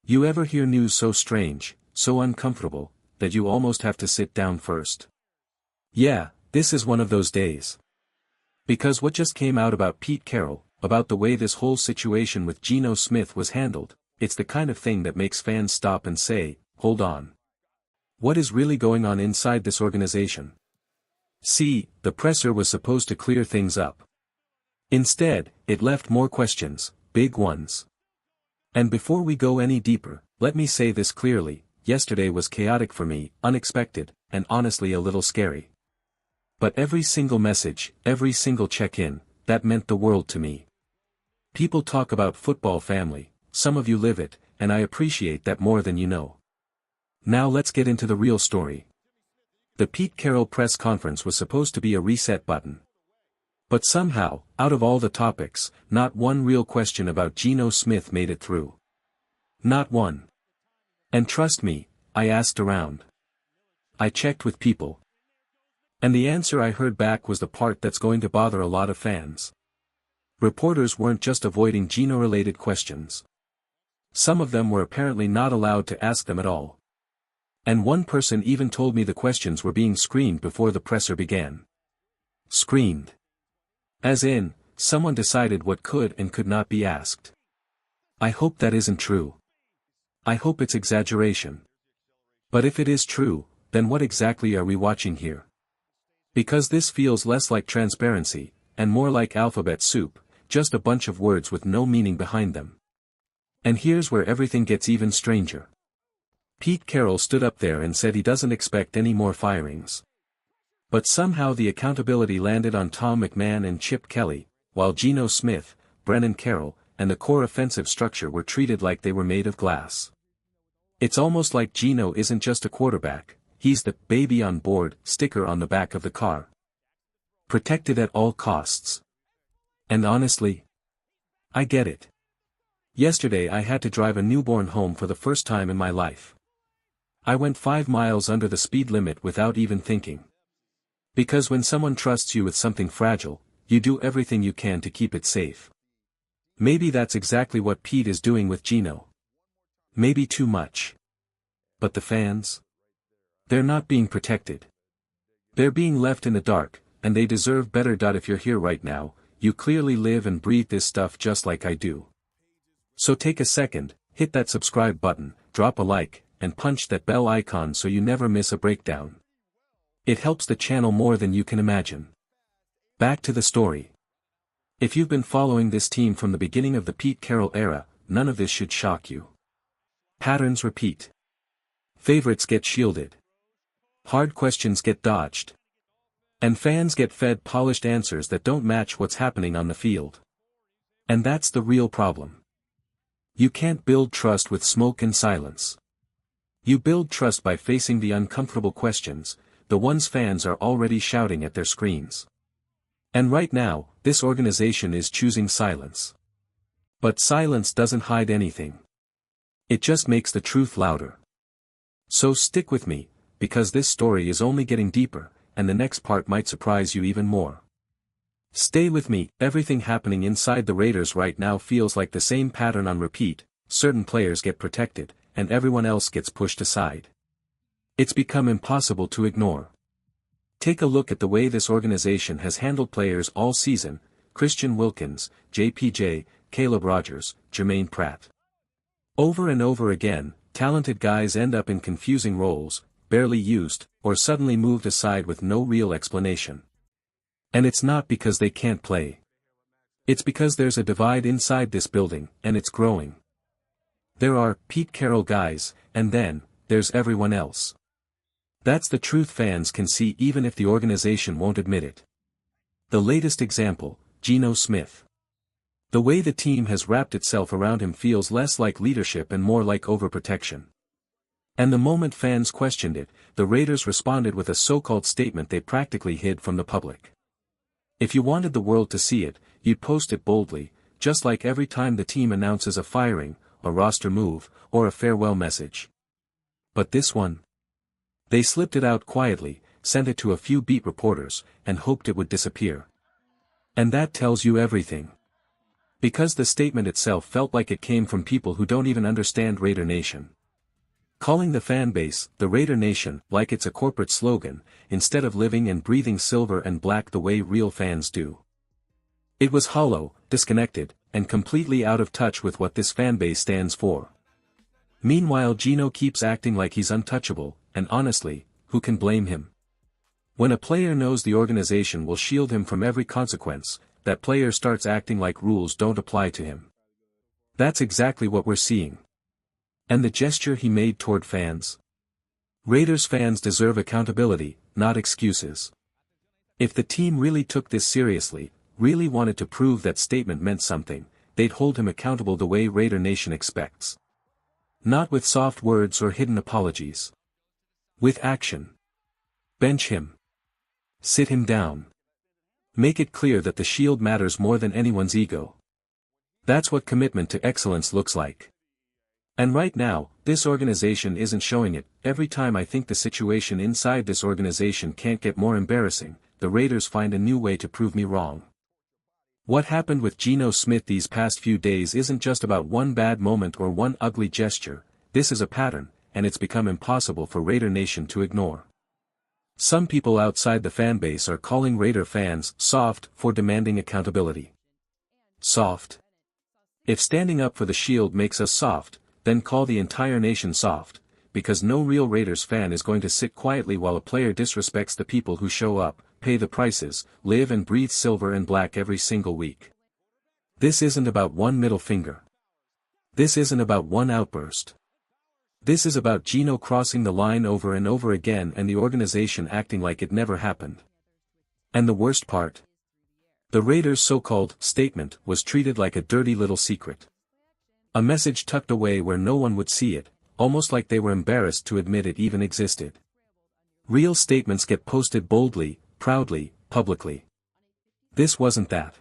You ever hear news so strange, so uncomfortable, that you almost have to sit down first? Yeah, this is one of those days. Because what just came out about Pete Carroll, about the way this whole situation with Geno Smith was handled, it's the kind of thing that makes fans stop and say, hold on. What is really going on inside this organization? See, the presser was supposed to clear things up. Instead, it left more questions, big ones. And before we go any deeper, let me say this clearly, yesterday was chaotic for me, unexpected, and honestly a little scary. But every single message, every single check-in, that meant the world to me. People talk about football family, some of you live it, and I appreciate that more than you know. Now let's get into the real story. The Pete Carroll press conference was supposed to be a reset button. But somehow, out of all the topics, not one real question about Geno Smith made it through. Not one. And trust me, I asked around. I checked with people. And the answer I heard back was the part that's going to bother a lot of fans. Reporters weren't just avoiding Geno-related questions. Some of them were apparently not allowed to ask them at all. And one person even told me the questions were being screened before the presser began. Screened. As in, someone decided what could and could not be asked. I hope that isn't true. I hope it's exaggeration. But if it is true, then what exactly are we watching here? Because this feels less like transparency, and more like alphabet soup, just a bunch of words with no meaning behind them. And here's where everything gets even stranger. Pete Carroll stood up there and said he doesn't expect any more firings. But somehow the accountability landed on Tom McMahon and Chip Kelly, while Geno Smith, Brennan Carroll, and the core offensive structure were treated like they were made of glass. It's almost like Geno isn't just a quarterback, he's the baby on board sticker on the back of the car. Protected at all costs. And honestly, I get it. Yesterday I had to drive a newborn home for the first time in my life. I went 5 miles under the speed limit without even thinking. Because when someone trusts you with something fragile, you do everything you can to keep it safe. Maybe that's exactly what Pete is doing with Geno. Maybe too much. But the fans? They're not being protected. They're being left in the dark, and they deserve better. If you're here right now, you clearly live and breathe this stuff just like I do. So take a second, hit that subscribe button, drop a like, and punch that bell icon so you never miss a breakdown. It helps the channel more than you can imagine. Back to the story. If you've been following this team from the beginning of the Pete Carroll era, none of this should shock you. Patterns repeat. Favorites get shielded. Hard questions get dodged. And fans get fed polished answers that don't match what's happening on the field. And that's the real problem. You can't build trust with smoke and silence. You build trust by facing the uncomfortable questions, the ones fans are already shouting at their screens. And right now, this organization is choosing silence. But silence doesn't hide anything. It just makes the truth louder. So stick with me, because this story is only getting deeper, and the next part might surprise you even more. Stay with me. Everything happening inside the Raiders right now feels like the same pattern on repeat. Certain players get protected, and everyone else gets pushed aside. It's become impossible to ignore. Take a look at the way this organization has handled players all season: Christian Wilkins, JPJ, Caleb Rogers, Jermaine Pratt. Over and over again, talented guys end up in confusing roles, barely used, or suddenly moved aside with no real explanation. And it's not because they can't play. It's because there's a divide inside this building, and it's growing. There are Pete Carroll guys, and then, there's everyone else. That's the truth fans can see even if the organization won't admit it. The latest example, Geno Smith. The way the team has wrapped itself around him feels less like leadership and more like overprotection. And the moment fans questioned it, the Raiders responded with a so-called statement they practically hid from the public. If you wanted the world to see it, you'd post it boldly, just like every time the team announces a firing, a roster move, or a farewell message. But this one? They slipped it out quietly, sent it to a few beat reporters, and hoped it would disappear. And that tells you everything. Because the statement itself felt like it came from people who don't even understand Raider Nation. Calling the fan base, the Raider Nation, like it's a corporate slogan, instead of living and breathing silver and black the way real fans do. It was hollow, disconnected, and completely out of touch with what this fanbase stands for. Meanwhile Geno keeps acting like he's untouchable, and honestly, who can blame him? When a player knows the organization will shield him from every consequence, that player starts acting like rules don't apply to him. That's exactly what we're seeing. And the gesture he made toward fans? Raiders fans deserve accountability, not excuses. If the team really took this seriously, really wanted to prove that statement meant something, they'd hold him accountable the way Raider Nation expects. Not with soft words or hidden apologies. With action. Bench him. Sit him down. Make it clear that the shield matters more than anyone's ego. That's what commitment to excellence looks like. And right now, this organization isn't showing it. Every time I think the situation inside this organization can't get more embarrassing, the Raiders find a new way to prove me wrong. What happened with Geno Smith these past few days isn't just about one bad moment or one ugly gesture, this is a pattern, and it's become impossible for Raider Nation to ignore. Some people outside the fanbase are calling Raider fans soft for demanding accountability. Soft? If standing up for the shield makes us soft, then call the entire nation soft, because no real Raiders fan is going to sit quietly while a player disrespects the people who show up, pay the prices, live and breathe silver and black every single week. This isn't about one middle finger. This isn't about one outburst. This is about Geno crossing the line over and over again and the organization acting like it never happened. And the worst part? The Raiders' so-called statement was treated like a dirty little secret. A message tucked away where no one would see it, almost like they were embarrassed to admit it even existed. Real statements get posted boldly, proudly, publicly. This wasn't that.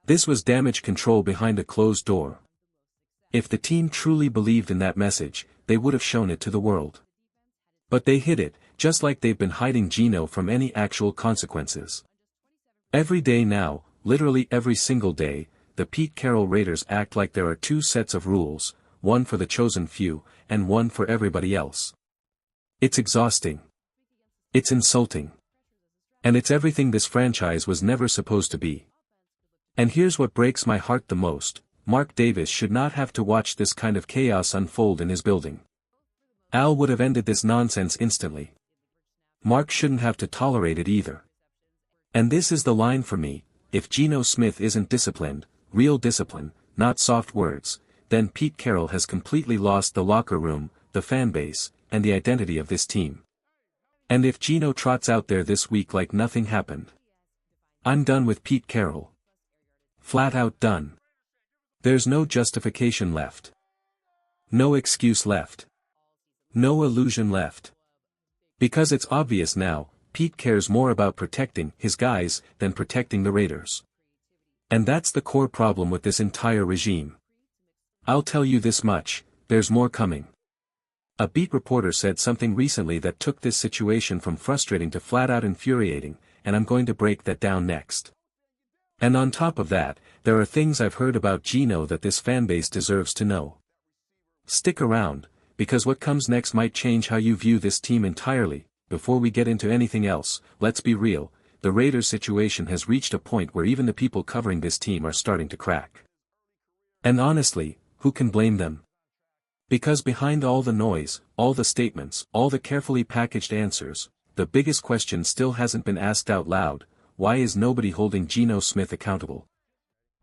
This was damage control behind a closed door. If the team truly believed in that message, they would have shown it to the world. But they hid it, just like they've been hiding Geno from any actual consequences. Every day now, literally every single day, the Pete Carroll Raiders act like there are two sets of rules, one for the chosen few, and one for everybody else. It's exhausting. It's insulting. And it's everything this franchise was never supposed to be. And here's what breaks my heart the most, Mark Davis should not have to watch this kind of chaos unfold in his building. Al would have ended this nonsense instantly. Mark shouldn't have to tolerate it either. And this is the line for me, if Geno Smith isn't disciplined, real discipline, not soft words, then Pete Carroll has completely lost the locker room, the fanbase, and the identity of this team. And if Geno trots out there this week like nothing happened, I'm done with Pete Carroll. Flat out done. There's no justification left. No excuse left. No illusion left. Because it's obvious now, Pete cares more about protecting his guys than protecting the Raiders. And that's the core problem with this entire regime. I'll tell you this much, there's more coming. A beat reporter said something recently that took this situation from frustrating to flat-out infuriating, and I'm going to break that down next. And on top of that, there are things I've heard about Geno that this fanbase deserves to know. Stick around, because what comes next might change how you view this team entirely. Before we get into anything else, let's be real, the Raiders situation has reached a point where even the people covering this team are starting to crack. And honestly, who can blame them? Because behind all the noise, all the statements, all the carefully packaged answers, the biggest question still hasn't been asked out loud: why is nobody holding Geno Smith accountable?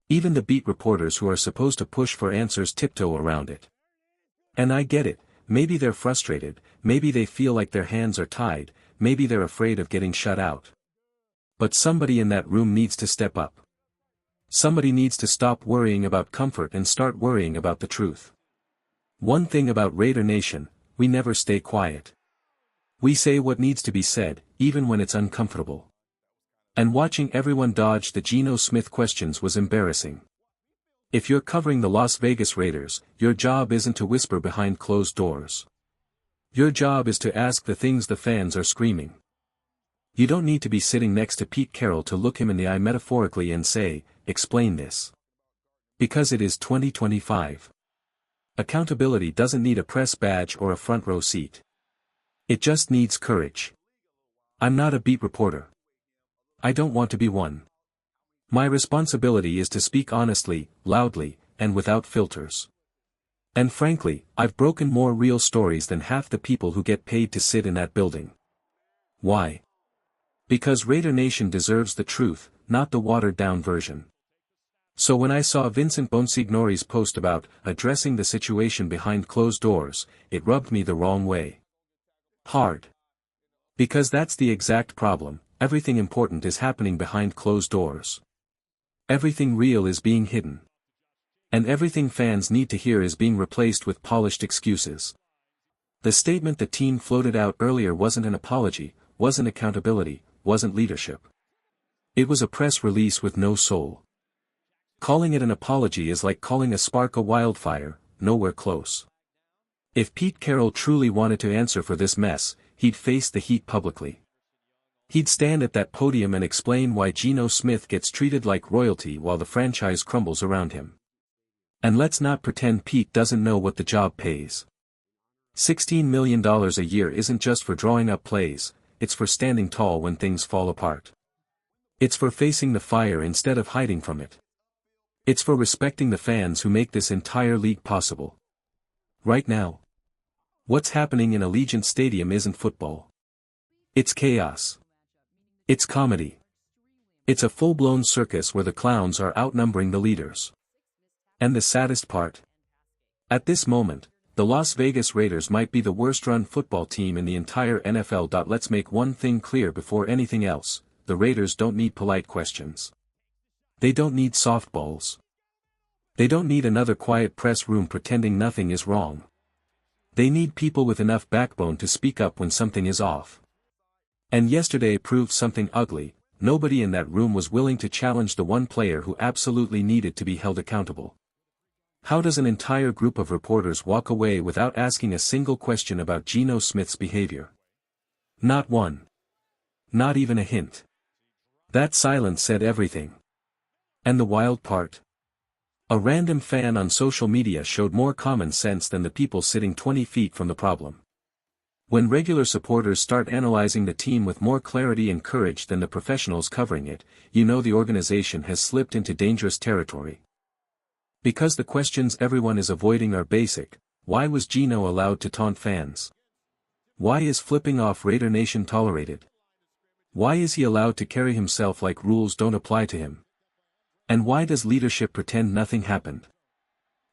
Even the beat reporters who are supposed to push for answers tiptoe around it. And I get it, maybe they're frustrated, maybe they feel like their hands are tied, maybe they're afraid of getting shut out. But somebody in that room needs to step up. Somebody needs to stop worrying about comfort and start worrying about the truth. One thing about Raider Nation, we never stay quiet. We say what needs to be said, even when it's uncomfortable. And watching everyone dodge the Geno Smith questions was embarrassing. If you're covering the Las Vegas Raiders, your job isn't to whisper behind closed doors. Your job is to ask the things the fans are screaming. You don't need to be sitting next to Pete Carroll to look him in the eye metaphorically and say, "Explain this." Because it is 2025. Accountability doesn't need a press badge or a front row seat. It just needs courage. I'm not a beat reporter. I don't want to be one. My responsibility is to speak honestly, loudly, and without filters. And frankly, I've broken more real stories than half the people who get paid to sit in that building. Why? Because Raider Nation deserves the truth, not the watered-down version. So when I saw Vincent Bonsignori's post about addressing the situation behind closed doors, it rubbed me the wrong way. Hard. Because that's the exact problem, everything important is happening behind closed doors. Everything real is being hidden. And everything fans need to hear is being replaced with polished excuses. The statement the team floated out earlier wasn't an apology, wasn't accountability, wasn't leadership. It was a press release with no soul. Calling it an apology is like calling a spark a wildfire, nowhere close. If Pete Carroll truly wanted to answer for this mess, he'd face the heat publicly. He'd stand at that podium and explain why Geno Smith gets treated like royalty while the franchise crumbles around him. And let's not pretend Pete doesn't know what the job pays. $16 million a year isn't just for drawing up plays, it's for standing tall when things fall apart. It's for facing the fire instead of hiding from it. It's for respecting the fans who make this entire league possible. Right now, what's happening in Allegiant Stadium isn't football. It's chaos. It's comedy. It's a full-blown circus where the clowns are outnumbering the leaders. And the saddest part? At this moment, the Las Vegas Raiders might be the worst-run football team in the entire NFL. Let's make one thing clear before anything else, the Raiders don't need polite questions. They don't need softballs. They don't need another quiet press room pretending nothing is wrong. They need people with enough backbone to speak up when something is off. And yesterday proved something ugly. Nobody in that room was willing to challenge the one player who absolutely needed to be held accountable. How does an entire group of reporters walk away without asking a single question about Geno Smith's behavior? Not one. Not even a hint. That silence said everything. And the wild part? A random fan on social media showed more common sense than the people sitting 20 feet from the problem. When regular supporters start analyzing the team with more clarity and courage than the professionals covering it, you know the organization has slipped into dangerous territory. Because the questions everyone is avoiding are basic: why was Geno allowed to taunt fans? Why is flipping off Raider Nation tolerated? Why is he allowed to carry himself like rules don't apply to him? And why does leadership pretend nothing happened?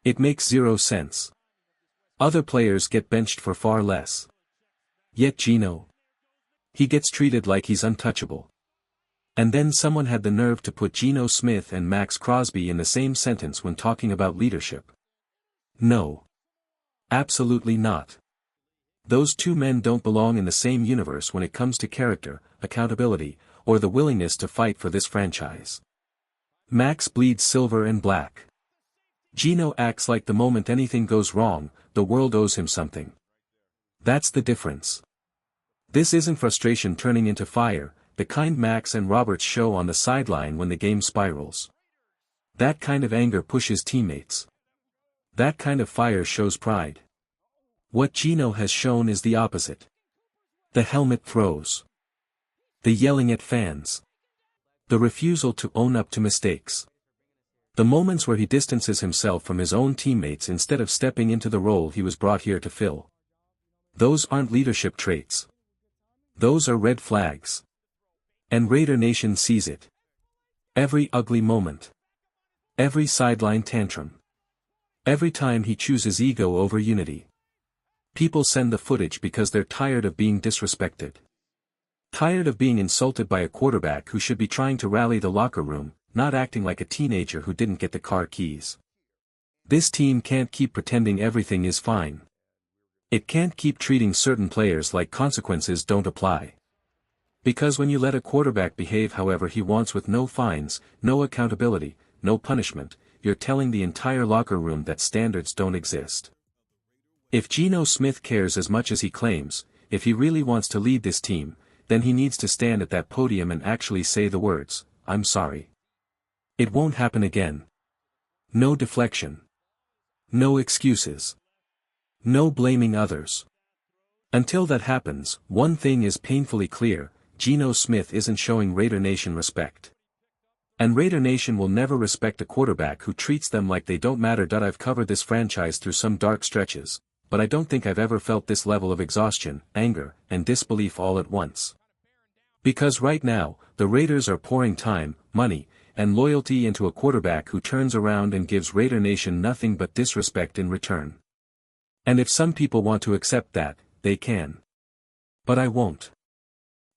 It makes zero sense. Other players get benched for far less. Yet Geno, he gets treated like he's untouchable. And then someone had the nerve to put Geno Smith and Max Crosby in the same sentence when talking about leadership. No. Absolutely not. Those two men don't belong in the same universe when it comes to character, accountability, or the willingness to fight for this franchise. Max bleeds silver and black. Geno acts like the moment anything goes wrong, the world owes him something. That's the difference. This isn't frustration turning into fire, the kind Max and Roberts show on the sideline when the game spirals. That kind of anger pushes teammates. That kind of fire shows pride. What Geno has shown is the opposite. The helmet throws. The yelling at fans. The refusal to own up to mistakes. The moments where he distances himself from his own teammates instead of stepping into the role he was brought here to fill. Those aren't leadership traits. Those are red flags. And Raider Nation sees it. Every ugly moment. Every sideline tantrum. Every time he chooses ego over unity. People send the footage because they're tired of being disrespected. Tired of being insulted by a quarterback who should be trying to rally the locker room, not acting like a teenager who didn't get the car keys. This team can't keep pretending everything is fine. It can't keep treating certain players like consequences don't apply. Because when you let a quarterback behave however he wants with no fines, no accountability, no punishment, you're telling the entire locker room that standards don't exist. If Geno Smith cares as much as he claims, if he really wants to lead this team, then he needs to stand at that podium and actually say the words, "I'm sorry. It won't happen again." No deflection. No excuses. No blaming others. Until that happens, one thing is painfully clear: Geno Smith isn't showing Raider Nation respect. And Raider Nation will never respect a quarterback who treats them like they don't matter. I've covered this franchise through some dark stretches, but I don't think I've ever felt this level of exhaustion, anger, and disbelief all at once. Because right now, the Raiders are pouring time, money, and loyalty into a quarterback who turns around and gives Raider Nation nothing but disrespect in return. And if some people want to accept that, they can. But I won't.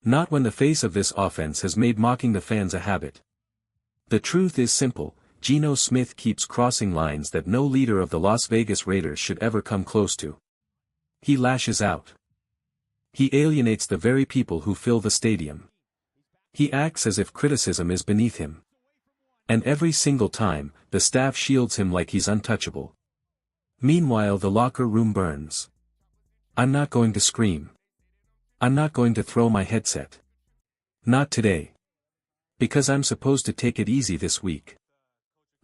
Not when the face of this offense has made mocking the fans a habit. The truth is simple: Geno Smith keeps crossing lines that no leader of the Las Vegas Raiders should ever come close to. He lashes out. He alienates the very people who fill the stadium. He acts as if criticism is beneath him. And every single time, the staff shields him like he's untouchable. Meanwhile, the locker room burns. I'm not going to scream. I'm not going to throw my headset. Not today. Because I'm supposed to take it easy this week.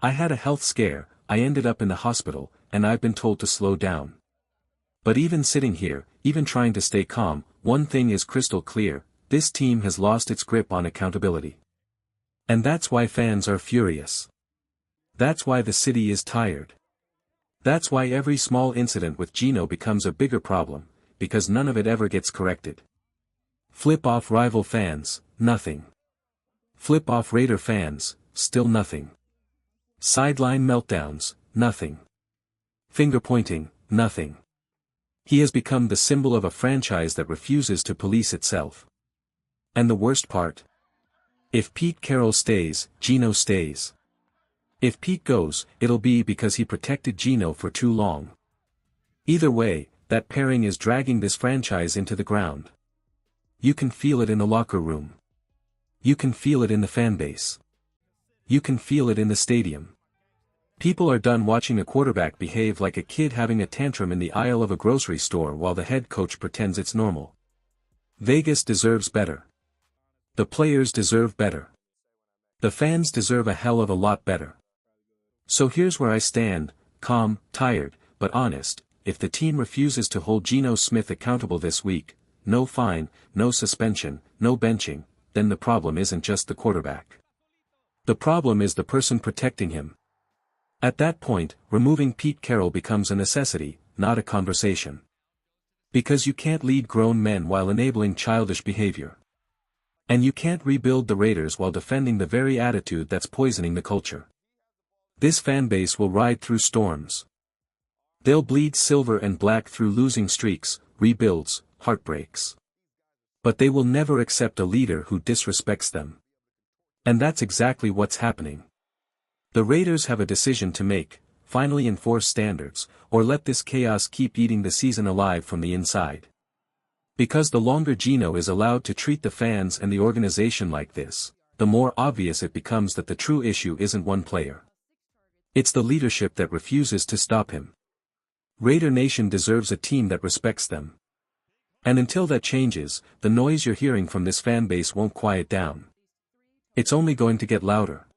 I had a health scare, I ended up in the hospital, and I've been told to slow down. But even sitting here, even trying to stay calm, one thing is crystal clear: this team has lost its grip on accountability. And that's why fans are furious. That's why the city is tired. That's why every small incident with Geno becomes a bigger problem, because none of it ever gets corrected. Flip off rival fans, nothing. Flip off Raider fans, still nothing. Sideline meltdowns, nothing. Finger pointing, nothing. He has become the symbol of a franchise that refuses to police itself. And the worst part? If Pete Carroll stays, Geno stays. If Pete goes, it'll be because he protected Geno for too long. Either way, that pairing is dragging this franchise into the ground. You can feel it in the locker room. You can feel it in the fanbase. You can feel it in the stadium. People are done watching a quarterback behave like a kid having a tantrum in the aisle of a grocery store while the head coach pretends it's normal. Vegas deserves better. The players deserve better. The fans deserve a hell of a lot better. So here's where I stand: calm, tired, but honest. If the team refuses to hold Geno Smith accountable this week, no fine, no suspension, no benching, then the problem isn't just the quarterback. The problem is the person protecting him. At that point, removing Pete Carroll becomes a necessity, not a conversation. Because you can't lead grown men while enabling childish behavior. And you can't rebuild the Raiders while defending the very attitude that's poisoning the culture. This fanbase will ride through storms. They'll bleed silver and black through losing streaks, rebuilds, heartbreaks. But they will never accept a leader who disrespects them. And that's exactly what's happening. The Raiders have a decision to make: finally enforce standards, or let this chaos keep eating the season alive from the inside. Because the longer Geno is allowed to treat the fans and the organization like this, the more obvious it becomes that the true issue isn't one player. It's the leadership that refuses to stop him. Raider Nation deserves a team that respects them. And until that changes, the noise you're hearing from this fan base won't quiet down. It's only going to get louder.